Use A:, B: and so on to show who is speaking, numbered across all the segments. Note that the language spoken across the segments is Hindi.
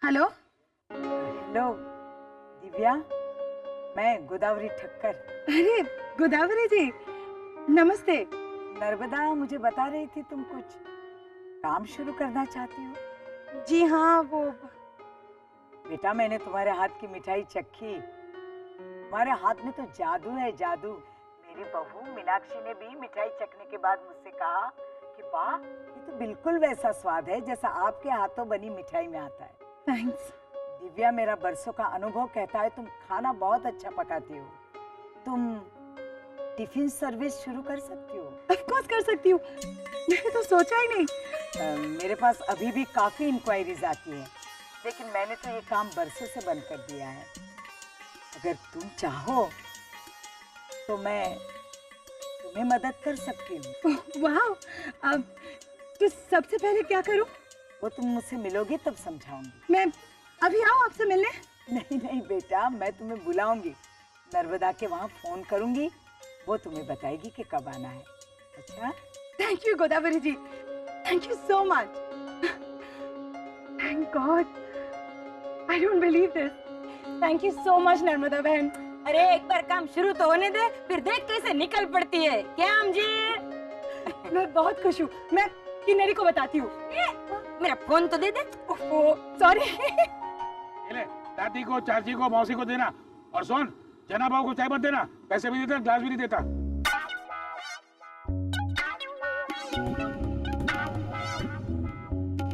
A: हेलो।
B: हेलो दिव्या, मैं गोदावरी ठक्कर।
A: अरे गोदावरी जी, नमस्ते।
B: नर्मदा मुझे बता रही थी तुम कुछ काम शुरू करना चाहती हो।
A: जी हाँ, वो
B: बेटा मैंने तुम्हारे हाथ की मिठाई चखी। तुम्हारे हाथ में तो जादू है, जादू। मेरी बहू मीनाक्षी ने भी मिठाई चखने के बाद मुझसे कहा कि वाह, ये तो बिल्कुल वैसा स्वाद है जैसा आपके हाथों बनी मिठाई में आता है।
A: थैंक्स।
B: दिव्या, मेरा बरसों का अनुभव कहता है तुम खाना बहुत अच्छा पकाती हो। तुम टिफिन सर्विस शुरू कर सकती हो।
A: ऑफ कोर्स कर सकती हूँ, मैंने तो सोचा ही नहीं।
B: मेरे पास अभी भी काफी इंक्वायरीज आती है, लेकिन मैंने तो ये काम बरसों से बंद कर दिया है। अगर तुम चाहो तो मैं तुम्हें मदद कर सकती हूँ।
A: वाह, अब तो सबसे पहले क्या करूँ?
B: वो तुम मुझसे मिलोगी तब समझाऊंगी।
A: मैं अभी आऊँ आपसे मिलने?
B: नहीं नहीं बेटा, मैं तुम्हें बुलाऊंगी। नर्मदा के वहाँ फोन करूंगी, वो तुम्हें बताएगी कि कब आना है। अच्छा?
A: Thank you Godavari ji, thank you so much. Thank God, I don't believe this. Thank you so much Narmada बहन।
C: अरे एक बार काम शुरू तो होने दे, फिर देख कैसे निकल पड़ती है। क्या हम जी?
A: मैं बहुत खुश हूँ, मैं किन्नरी को बताती हूँ।
C: मेरा फोन तो दे दे।
A: सॉरी।
D: ले, दादी को, चाची को, मौसी को देना। और सुन, जना बाबू को चाय मत देना, पैसे भी देता, ग्लास भी नहीं देता।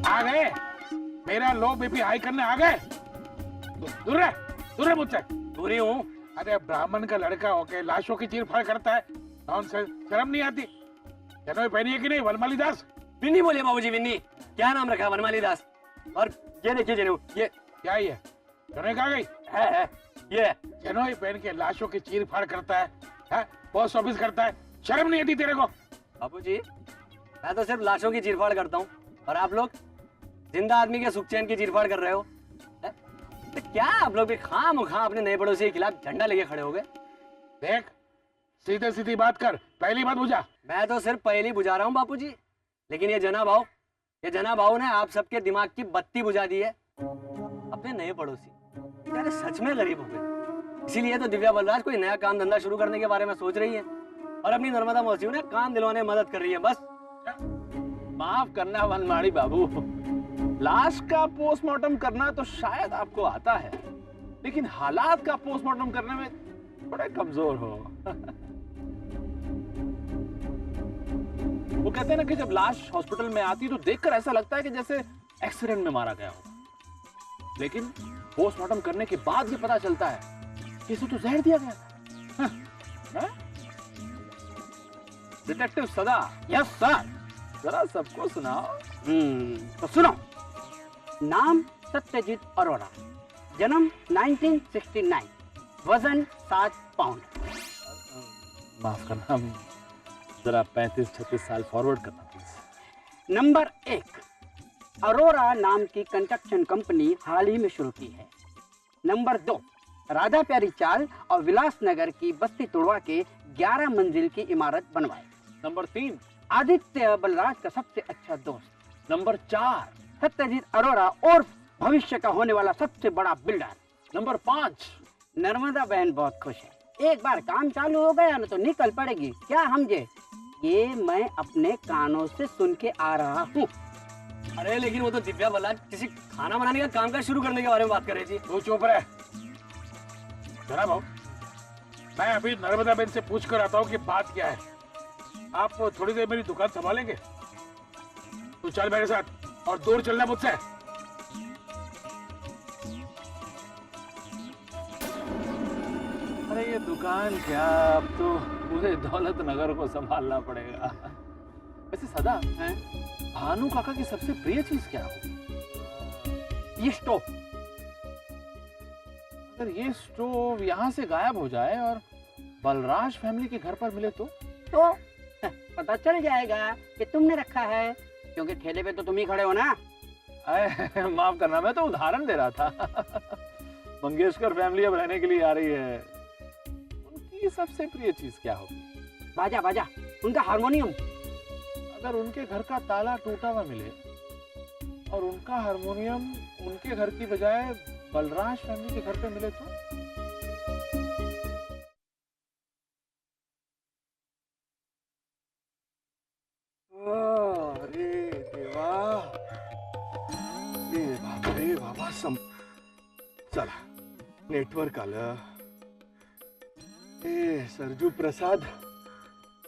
D: आ गए? मेरा लो बीपी हाई करने आ गए? दूर रह मुझसे। दूरी हूँ। अरे ब्राह्मण का लड़का होके लाशों की चीर फाड़ करता है, नॉनसेंस। शर्म नहीं आती? जनोई पहनी है कि नहीं? वनमाली दास।
E: विन्नी बोलिए बाबूजी, विन्नी। क्या नाम रखा? वनमाली दास। और ये देखिए जनू, ये
D: क्या ही है? जनोई कहाँ गई?
E: है ये
D: जनोई पहन के लाशों की चीर फाड़ करता है, पोस्ट ऑफिस करता है। शर्म नहीं आती तेरे को?
E: बाबूजी, मैं तो सिर्फ लाशों की चीरफाड़ करता हूँ, और आप लोग जिंदा आदमी के सुख चैन की चीरफाड़ कर रहे हो। तो क्या आप लोग भी खामखा अपने नए पड़ोसी के खिलाफ झंडा लेके खड़े हो गए?
D: देख, सीधे सीधी बात कर, पहली बात बुझा।
E: मैं तो सिर्फ पहली बुझा रहा हूँ बापूजी, लेकिन ये जना भाऊ ने आप सबके दिमाग की बत्ती बुझा दी है। अपने नए पड़ोसी यार सच में गरीब हो गए, इसीलिए तो दिव्या बलराज कोई नया काम धंधा शुरू करने के बारे में सोच रही है, और अपनी नर्मदा मौसी ने काम दिलवाने में मदद कर रही है। बस
F: माफ करना वनमाली बाबू, लाश का पोस्टमार्टम करना तो शायद आपको आता है, लेकिन हालात का पोस्टमार्टम करने में बड़े कमजोर हो। वो कहते हैं ना कि जब लाश हॉस्पिटल में आती तो देखकर ऐसा लगता है कि जैसे एक्सीडेंट में मारा गया हो, लेकिन पोस्टमार्टम करने के बाद ये पता चलता है कि इसे तो जहर दिया गया था। डिटेक्टिव सदा।
E: Yes sir.
F: जरा सबको सुनाओ।
E: तो सुनो। नाम सत्यजीत अरोड़ा, जन्म 1969, वजन 7 पाउंड।
F: माफ करना, जरा 35-36 साल फॉरवर्ड करना प्लीज।
E: नंबर 1, अरोरा नाम की कंस्ट्रक्शन कंपनी हाल ही में शुरू की है। नंबर 2, राधा प्यारी चाल और विलासनगर की बस्ती तुड़वा के 11 मंजिल की इमारत बनवाए।
F: नंबर 3,
E: आदित्य बलराज का सबसे अच्छा दोस्त।
F: नंबर 4,
E: सत्यजीत अरोड़ा और भविष्य का होने वाला सबसे बड़ा बिल्डर।
F: नंबर 5,
E: नर्मदा बहन बहुत खुश है, एक बार काम चालू हो गया ना तो निकल पड़ेगी। क्या समझे? ये मैं अपने कानों से सुन के आ रहा हूँ। अरे लेकिन वो तो दिव्या बलराज किसी खाना बनाने का काम शुरू करने के बारे में बात कर रही थी।
D: तू चुप रह। जरा भाऊ, मैं अभी नर्मदा बहन से पूछ कर आता हूँ कि बात क्या है। आप थोड़ी देर मेरी दुकान संभालेंगे? तू चल मेरे साथ, और दूर चलना मुझसे।
F: अरे ये दुकान क्या, अब तो पूरे दौलत नगर को संभालना पड़ेगा। वैसे सदा है, भानु काका की सबसे प्रिय चीज क्या होगी?
E: ये स्टोव।
F: अगर ये स्टोव यहाँ से गायब हो जाए और बलराज फैमिली के घर पर मिले तो
E: पता चल जाएगा कि तुमने रखा है, क्योंकि ठेले पे तो तुम ही खड़े हो ना।
F: माफ करना, मैं तो उदाहरण दे रहा था। मंगेशकर फैमिली अब रहने के लिए आ रही है, उनकी सबसे प्रिय चीज क्या होगी?
E: बाजा बाजा, उनका हारमोनियम।
F: अगर उनके घर का ताला टूटा हुआ मिले और उनका हारमोनियम उनके घर की बजाय बलराज फैमिली के घर पे मिले तो?
G: अरे देवा, रे बाबा चला नेटवर्क आलं. सरजू प्रसाद,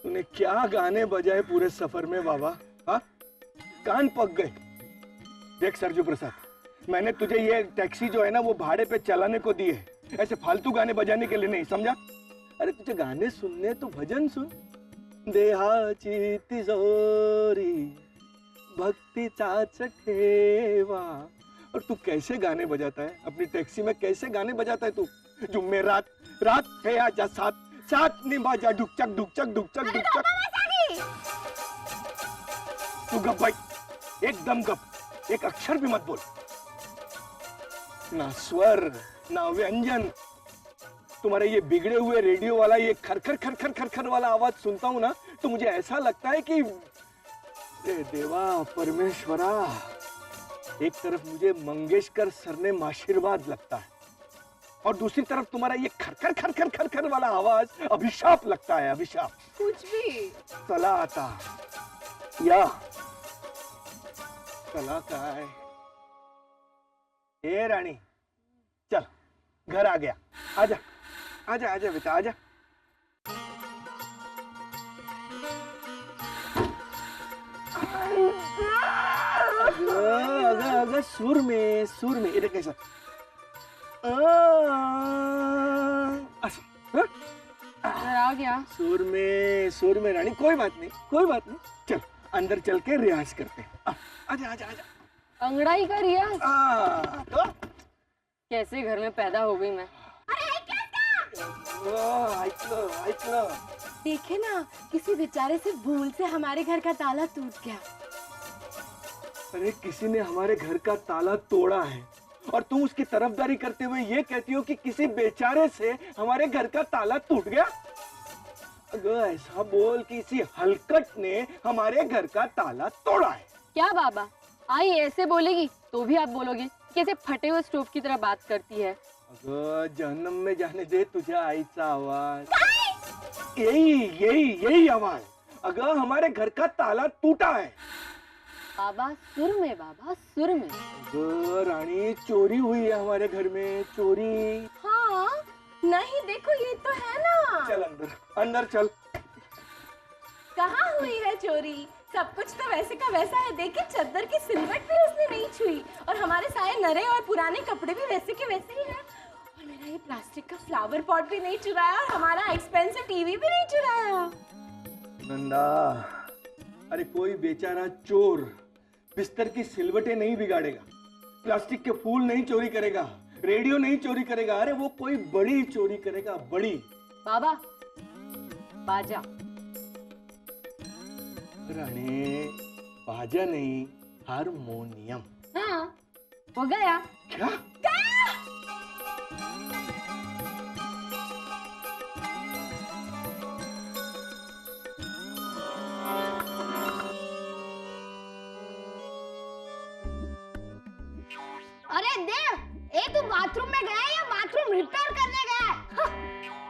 G: तूने क्या गाने बजाए पूरे सफर में बाबा. हाँ, कान पक गए. देख सरजू प्रसाद, मैंने तुझे ये टैक्सी जो है ना वो भाड़े पे चलाने को दी है, ऐसे फालतू गाने बजाने के लिए नहीं, समझा. अरे तुझे गाने सुनने तो भजन सुन. देहाची तिजोरी भक्तीचा ठेवा. और तू कैसे गाने बजाता है अपनी टैक्सी में, कैसे गाने बजाता है तू. जुम्मे रात रात है आजा साथ साथ निभा ढुकचक ढुकचक ढुकचक ढुकचक. तू गप भाई, एकदम गप, एक अक्षर भी मत बोल. ना स्वर ना व्यंजन. तुम्हारे ये बिगड़े हुए रेडियो वाला ये खरखर खरखर खरखर वाला आवाज सुनता हूं ना तो मुझे ऐसा लगता है कि देवा परमेश्वरा, एक तरफ मुझे मंगेशकर सर ने आशीर्वाद लगता है और दूसरी तरफ तुम्हारा ये खरखर खरखर खरखर वाला आवाज अभिशाप लगता है. अभिशाप
A: कुछ भी.
G: चला आता या चला काय. ए राणी, चल घर आ गया. आजा आजा आजा बेटा आजा. अगर सुर में ये देख कैसा. असं, हाँ?
A: आ गया.
G: सुर में रानी, कोई बात नहीं. चल अंदर चल के रियाज करते हैं. आजा आजा आजा.
A: अंगड़ाई का रियाज.
G: तो
A: कैसे घर में पैदा हो गई मैं.
G: ऐकलं.
A: देखे ना, किसी बेचारे से भूल से हमारे घर का ताला टूट गया.
G: अरे किसी ने हमारे घर का ताला तोड़ा है और तुम उसकी तरफदारी करते हुए ये कहती हो कि किसी बेचारे से हमारे घर का ताला टूट गया. अगर ऐसा बोल कि किसी हलकट ने हमारे घर का ताला तोड़ा है.
A: क्या बाबा, आई ऐसे बोलेगी तो भी आप बोलोगे कैसे फटे हुए स्टोव की तरह बात करती है.
G: अगं जन्म में जाने दे तुझ्या आईचा आवाज. यही आवाज. अगं हमारे घर का ताला टूटा है.
A: बाबा सुर में, बाबा सुर में.
G: अगं रानी, चोरी हुई है हमारे घर में, चोरी.
A: हाँ नहीं, देखो ये तो है ना.
G: चल अंदर चल.
A: कहाँ हुई है चोरी. सब कुछ तो वैसे का वैसा है. देखिए चद्दर की सिलवट भी उसने नहीं छुई और हमारे सारे नरे और पुराने कपड़े भी वैसे के वैसे ही हैं. और मेरा ये प्लास्टिक का फ्लावर पॉट भी नहीं चुराया और हमारा एक्सपेंसिव टीवी भी नहीं चुराया.
G: नंदा, अरे कोई बेचारा चोर बिस्तर की सिलवटें नहीं बिगाड़ेगा, प्लास्टिक के फूल नहीं चोरी करेगा, रेडियो नहीं चोरी करेगा. अरे वो कोई बड़ी चोरी करेगा, बड़ी.
A: बाबा बाजा.
G: रानी, बाजा नहीं, हारमोनियम.
A: हाँ हो गया.
G: क्या?
H: अरे देव, तू बाथरूम में गया या बाथरूम रिपेयर करने गया.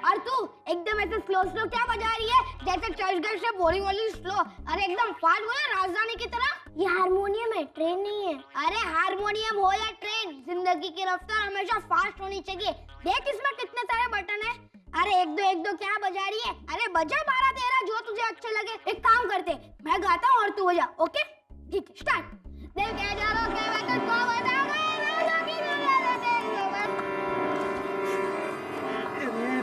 H: और तू एकदम ऐसे स्लो क्या बजा रही है जैसे चर्चगेट से बोरिंग वाली स्लो. अरे एकदम फास्ट बोले राजधानी की तरह. ये हारमोनियम है, ट्रेन नहीं है. अरे हारमोनियम हो या ट्रेन, जिंदगी की रफ्तार हमेशा फास्ट होनी चाहिए. देख इसमें कितने सारे बटन है. अरे एक दो क्या बजा रही है. अरे बजा 12-13 जो तुझे अच्छे लगे. एक काम करते, मैं गाता हूँ और तू बजा. ओके ठीक है, स्टार्ट. देव कह जा रहा हूँ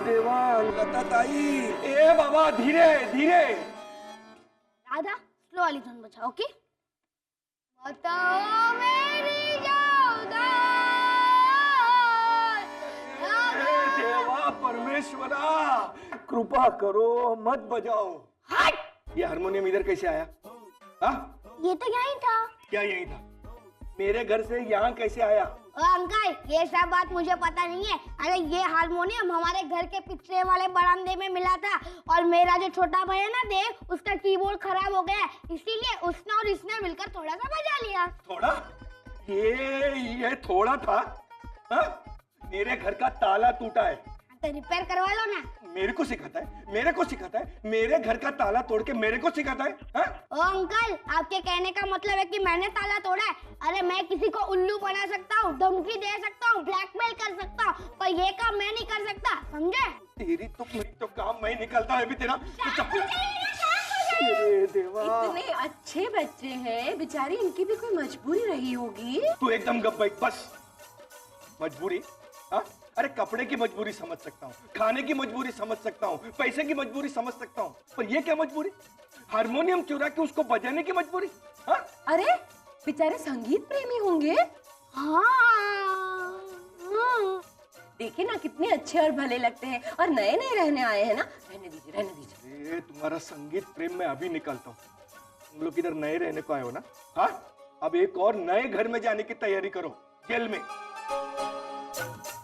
G: देवा, लता ताई. ए बाबा, धीरे धीरे.
H: राधा स्लो वाली धुन बजा. ओके. बताओ मेरी जाऊदा.
G: देवा परमेश्वरा, कृपा करो, मत बजाओ.
H: हट.
G: ये हारमोनियम इधर कैसे आया? हाँ?
H: ये तो यही था.
G: क्या यही था? मेरे घर से यहाँ कैसे आया?
H: अंकल, ये सब बात मुझे पता नहीं है. अरे ये हारमोनियम हमारे घर के पिछले वाले बरामदे में मिला था और मेरा जो छोटा भाई है ना देव, उसका कीबोर्ड खराब हो गया, इसीलिए उसने और इसने मिलकर थोड़ा सा बजा लिया.
G: थोड़ा? ये थोड़ा था। हाँ? मेरे घर का ताला टूटा है,
H: तो रिपेयर करवा लो ना।
G: मेरे को सिखाता है, मेरे को सिखाता है, मेरे घर का ताला तोड़ के मेरे को सिखाता है। हाँ?
H: ओ अंकल, आपके कहने का मतलब है कि मैंने ताला तोड़ा है? अरे मैं किसी को उल्लू बना सकता हूँ, धमकी दे सकता हूँ, ब्लैकमेल कर सकता हूँ, पर ये काम मैं नहीं कर सकता, समझे?
G: तेरी तो काम मैं निकलता है भी तेरा। अरे देवा,
A: इतने अच्छे बच्चे हैं, बेचारी इनकी भी कोई मजबूरी रही होगी।
G: तू एकदम गप बैठ बस। मजबूरी? हाँ? अरे कपड़े की मजबूरी समझ सकता हूँ, खाने की मजबूरी समझ सकता हूँ, पैसे की मजबूरी समझ सकता हूँ, पर ये क्या मजबूरी? हारमोनियम चुरा के उसको बजाने की मजबूरी? हाँ?
A: अरे बेचारे संगीत प्रेमी होंगे।
H: हाँ।
A: देखिए ना कितने अच्छे और भले लगते हैं, और नए नए रहने आए हैं ना। रहने दीजिए, रहने दीजिए।
G: ये तुम्हारा संगीत प्रेम में अभी निकलता हूँ। तुम लोग इधर नए रहने को आए हो ना? हाँ? अब एक और नए घर में जाने की तैयारी करो, जेल में।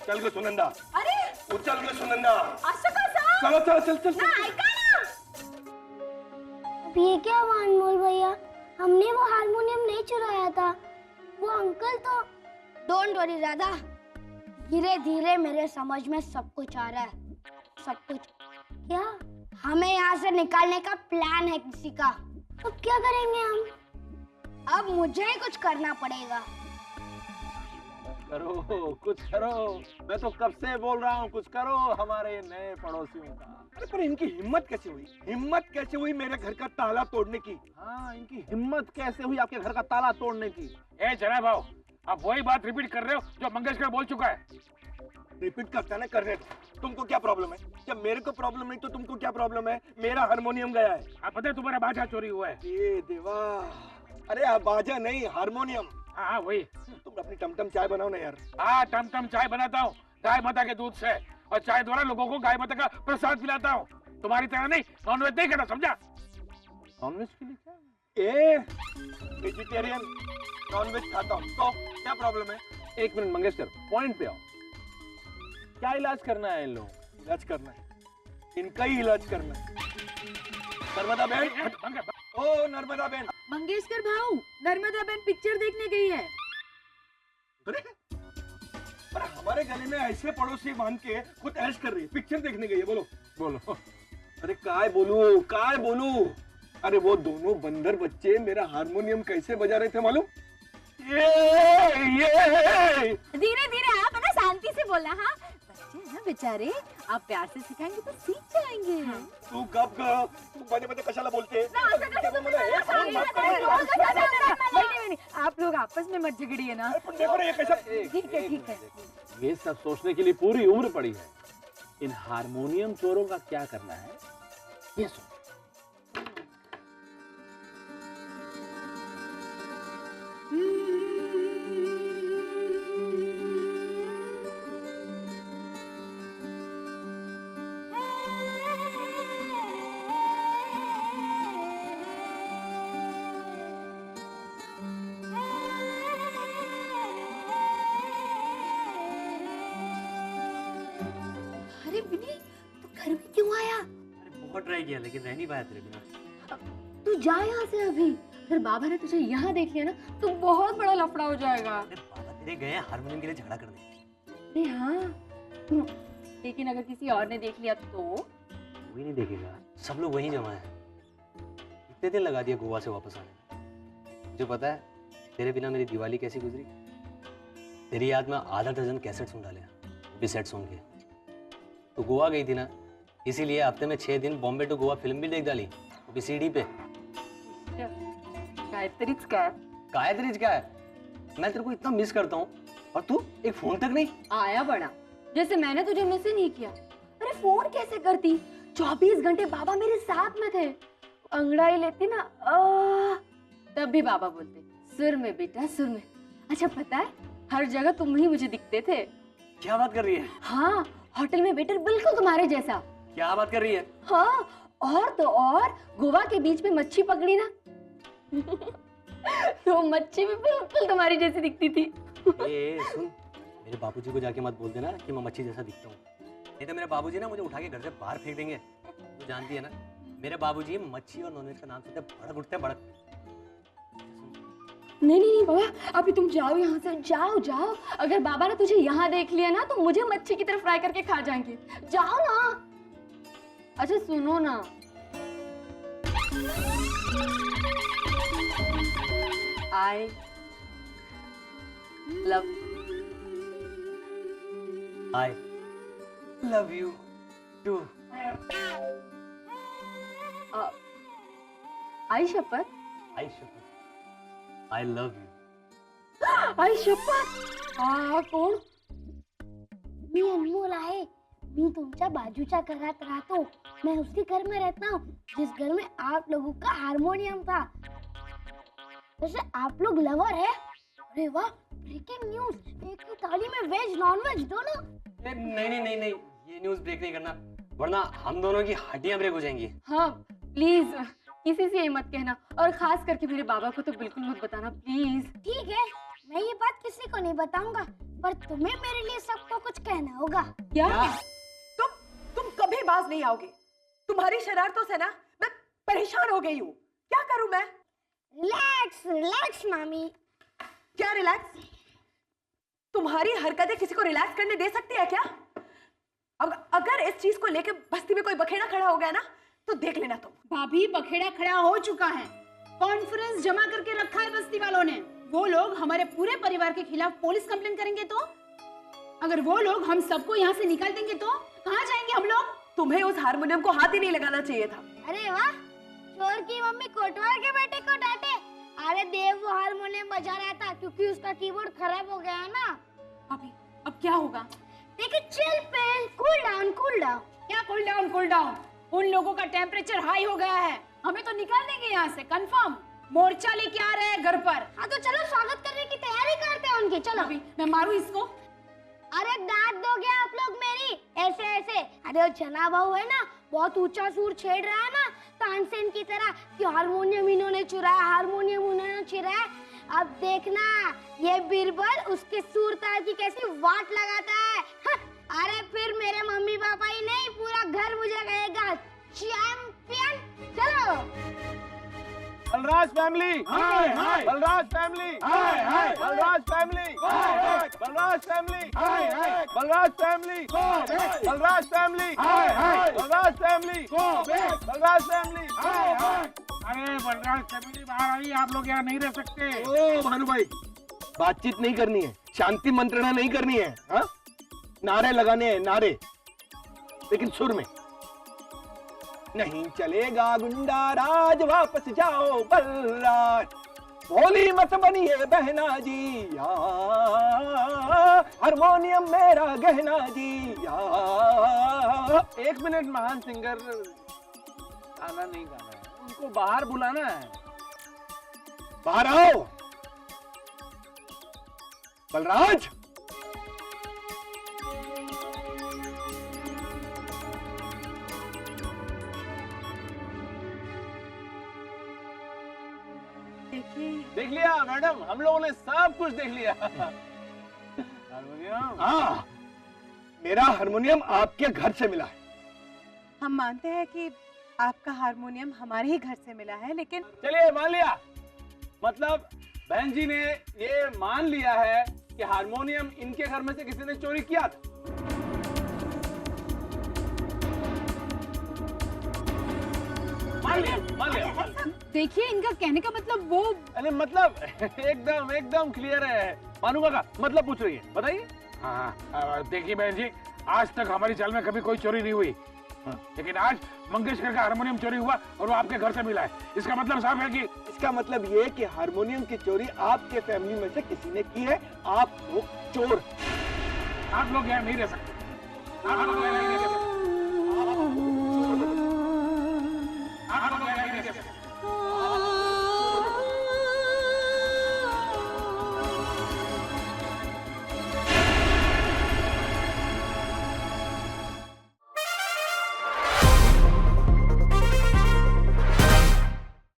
G: चल गो सुनंदा।
A: अरे
G: चल गो सुनंदा।
A: अशोका साहब,
G: चलो चलो चल चल,
A: ना आएगा ना।
H: अब ये क्या हुआ अनमोल भैया? हमने वो हारमोनियम नहीं चुराया था, वो अंकल तो। डोंट वरी राधा, धीरे धीरे मेरे समझ में सब कुछ आ रहा है, सब कुछ। क्या? हमें यहाँ से निकालने का प्लान है किसी का। अब क्या करेंगे हम? अब मुझे ही कुछ करना पड़ेगा।
F: करो, कुछ करो। मैं तो कब से बोल रहा हूँ कुछ करो हमारे नए पड़ोसियों का।
G: अरे पर इनकी हिम्मत कैसे हुई? हिम्मत कैसे हुई मेरे घर का ताला तोड़ने की?
F: हाँ, इनकी हिम्मत कैसे हुई आपके घर का ताला तोड़ने की?
D: ए जनाब भाव, आप वही बात रिपीट कर रहे हो जो मंगेशकर बोल चुका है।
G: रिपीट करता ना, करने दो। तुमको क्या प्रॉब्लम है? जब मेरे को प्रॉब्लम नहीं तो तुमको क्या प्रॉब्लम है? मेरा हारमोनियम गया है।
D: आप पता है तुम्हारा बाजा चोरी हुआ है।
G: ये देवा, अरे बाजा नहीं, हारमोनियम।
D: हाँ हाँ वही।
G: तुम अपनी टमटम चाय बनाओ ना यार।
D: हाँ टम चाय बनाता हूँ गाय माता के दूध से, और चाय द्वारा लोगों को गाय माता का प्रसाद पिलाता हूँ। तुम्हारी तरह नहीं, नॉनवेज नहीं करना, समझा?
F: नॉनवेज के लिए क्या?
G: ए वेजिटेरियन, नॉनवेज खाता हूँ, तो क्या प्रॉब्लम है?
F: एक मिनट मंगेशकर, पॉइंट पे आओ। क्या इलाज करना है इन लोगों को?
G: इलाज करना है, इनका ही इलाज करना है। नर्मदा बहन, ओ नर्मदा बहन।
C: मंगेशकर भाऊ, नर्मदा बहन पिक्चर देखने गई है।
G: अरे अरे हमारे गले में ऐसे पड़ोसी बांध के खुद ऐश कर रही है, पिक्चर देखने गई है। बोलो बोलो। अरे काय बोलू? अरे वो दोनों बंदर बच्चे मेरा हारमोनियम कैसे बजा रहे थे मालूम? ये
A: धीरे धीरे आप है ना, शांति से बोलना। हाँ बच्चे हैं ना बेचारे, आप प्यार से सिखाएंगे तो सीख जाएंगे।
G: तू गप गप, तू पदे कशाला बोलते?
C: आप लोग आपस में मत झगड़िए ना।
G: पण देखो ना ये कैसा।
C: ठीक है ठीक है।
F: ये सब सोचने के लिए पूरी उम्र पड़ी है। इन हारमोनियम चोरों का क्या करना है ये सोच।
A: अरे विनी, तू घर में क्यों आया?
E: अरे बहुत ट्राई किया लेकिन रह नहीं पाया तेरे बिना।
A: तू जा यहाँ से अभी। अगर बाबा ने तुझे यहाँ देख लिया ना तो बहुत बड़ा लफड़ा हो जाएगा।
E: अरे बाबा तेरे गए हैं हारमोनियम के लिए झगड़ा करने।
A: अरे हाँ, लेकिन अगर किसी और ने देख लिया तो?
E: कोई नहीं देखेगा, सब लोग वहीं जमा है। इतने दिन लगा दिया गोवा से वापस आने में। मुझे पता है तेरे बिना मेरी दिवाली कैसी गुजरी। तेरी याद में आधा दर्जन कैसेट सुन डाले, वो भी सेट सुन के। तो गोवा गई थी ना, इसीलिए हफ्ते में 6 दिन बॉम्बे टू गोवा फिल्म भी देख डाली, वो भी सीडी पे।
C: गायत्रीच का है।
E: मैं तेरे को इतना मिस करता हूँ और तू एक फोन तक नहीं।
A: आया बड़ा, जैसे मैंने तुझे मिस ही नहीं किया। अरे फोन कैसे करती, 24 घंटे बाबा मेरे साथ में थे। अंगड़ाई लेती ना, तब भी बाबा बोलते सुर में बेटा सुर में। अच्छा पता है, हर जगह तुम ही मुझे दिखते थे।
E: क्या बात कर रही है?
A: हाँ, होटल में वेटर बिल्कुल तुम्हारे जैसा।
E: क्या बात कर रही है?
A: हाँ, और तो और गोवा के बीच में मच्छी पकड़ी ना तो मच्छी भी बिल्कुल तुम्हारी जैसी दिखती थी।
E: ए सुन, मेरे बाबूजी को जाके मत बोल देना कि मैं मच्छी जैसा दिखता हूँ, नहीं तो मेरे बाबूजी ना मुझे उठा के घर से बाहर फेंक देंगे। तू जानती है ना, मेरे बाबूजी मच्छी और नॉनवेज का नाम सुनते भड़क उठते भड़क।
A: नहीं नहीं नहीं बाबा, अभी तुम जाओ यहाँ से, जाओ जाओ। अगर बाबा ने तुझे यहाँ देख लिया ना तो मुझे मच्छी की तरह फ्राई करके खा जाएंगे। जाओ ना। अच्छा सुनो ना, I love
E: I love you too.
A: आई शपथ,
E: आई शपथ, आई लव यू।
A: आई शपथ। कोण?
H: मी अनमोल आहे. मी तुमच्या बाजूच्या घरात राहतो. मैं उसी घर में रहता हूँ जिस घर में आप लोगों का हारमोनियम था. वैसे आप लोग लवर है? अरे वाह, ब्रेकिंग न्यूज. एक ही थाली में वेज नॉन वेज दोनों.
E: नहीं नहीं नहीं नहीं, ये न्यूज़ ब्रेक नहीं करना, वरना हम दोनों की हड्डियां ब्रेक हो जाएंगी।
A: हाँ प्लीज, किसी से ये मत कहना, और खास करके मेरे बाबा को तो बिल्कुल मत बताना प्लीज।
H: ठीक है, मैं ये बात किसी को नहीं बताऊंगा, पर तुम्हें मेरे लिए सबको कुछ कहना होगा.
A: क्या?
B: तुम कभी बाज नहीं आओगे. तुम्हारी शरारतों से ना मैं परेशान हो गई हूँ. क्या करूँ मैं?
H: रिलैक्स रिलैक्स मामी.
B: क्या रिलैक्स? तुम्हारी हरकतें किसी को रिलैक्स करने दे सकती है क्या? अब अगर इस चीज को लेकर बस्ती में कोई बखेड़ा खड़ा हो गया ना तो देख लेना तुम.
C: भाभी, बखेड़ा खड़ा हो चुका है. कॉन्फ्रेंस जमा करके रखा है बस्ती वालों ने. वो लोग हमारे पूरे परिवार के खिलाफ पुलिस कंप्लेन करेंगे तो? अगर वो लोग हम सबको यहाँ से निकाल देंगे तो कहाँ जाएंगे हम लोग?
B: तुम्हें उस हारमोनियम को हाथ ही नहीं लगाना चाहिए था.
H: अरे वाह, चोर की मम्मी कोटवार के बेटे को डांटे. अरे देव वो हारमोनियम बजा रहा था क्योंकि उसका कीबोर्ड खराब हो गया ना.
C: भाभी, अब क्या होगा?
H: देखिए, chill pen, cool down cool down.
C: क्या कूल डाउन कूल डाउन? उन लोगों का टेम्परेचर हाई हो गया है. हमें तो निकाल देंगे यहाँ से कंफर्म. मोर्चा लेके आ रहे हैं घर पर.
H: हाँ तो चलो स्वागत करने की तैयारी करते हैं उनकी. चलो.
C: भाभी, मैं मारूं इसको?
H: अरे डांट दोगे आप लोग मेरी ऐसे ऐसे. अरे वो जना बहू है ना, बहुत ऊंचा सुर छेड़ रहा है ना तानसेन की तरह कि हारमोनियम इन्होंने चुराया, हारमोनियम उन्होंने चुराया. अब देखना ये बीरबल उसके सुर तार की कैसी वाट लगाता है. अरे फिर मेरे मम्मी पापा ही नहीं, पूरा घर मुझे कहेगा चैंपियन. चलो.
G: बलराज फैमिली,
D: हाय हाय
G: बलराज फैमिली,
D: हाय हाय
G: बलराज फैमिली,
D: हाय हाय
G: बलराज फैमिली,
D: हाय हाय
G: बलराज फैमिली, बलराज फैमिली,
D: हाय हाय
G: बलराज फैमिली, बलराज फैमिली.
D: हाय हाय. अरे बलराज फैमिली बाहर आई, आप लोग यहाँ नहीं रह सकते.
G: ओ भानु भाई, बातचीत नहीं करनी है, शांति मंत्रणा नहीं करनी है. हाँ, नारे लगाने हैं, नारे, लेकिन सुर में. नहीं चलेगा गुंडा राज, वापस जाओ बलराज. भोली मत बनिए बहना जी, हारमोनियम मेरा गहना जी.
F: 1 मिनट, महान सिंगर गाना नहीं गाना है, उनको बाहर बुलाना है.
G: बाहर आओ बलराज.
F: देख लिया मैडम, हम लोगों ने सब कुछ देख लिया. हारमोनियम.
G: हाँ, मेरा हारमोनियम आपके घर से मिला है.
I: हम मानते हैं कि आपका हारमोनियम हमारे ही घर से मिला है, लेकिन
F: चलिए मान लिया, मतलब बहन जी ने ये मान लिया है कि हारमोनियम इनके घर में से किसी ने चोरी किया था. मान लिया, मान लिया, मान लिया.
C: देखिए, इनका कहने का मतलब वो.
F: अरे मतलब एकदम एकदम क्लियर है. मानू काका, मतलब पूछ रही है, बताइए.
D: हाँ, देखिए बहन जी, आज तक हमारी चाल में कभी कोई चोरी नहीं हुई, लेकिन आज मंगेशकर का हारमोनियम चोरी हुआ और वो आपके घर से मिला है. इसका मतलब साफ है कि
G: इसका मतलब ये कि हारमोनियम की चोरी आपके फैमिली में से किसी ने की है. आप लोग चोर.
D: आप लोग यहाँ नहीं रह सकते. आप लोग यहाँ नहीं रह सकते.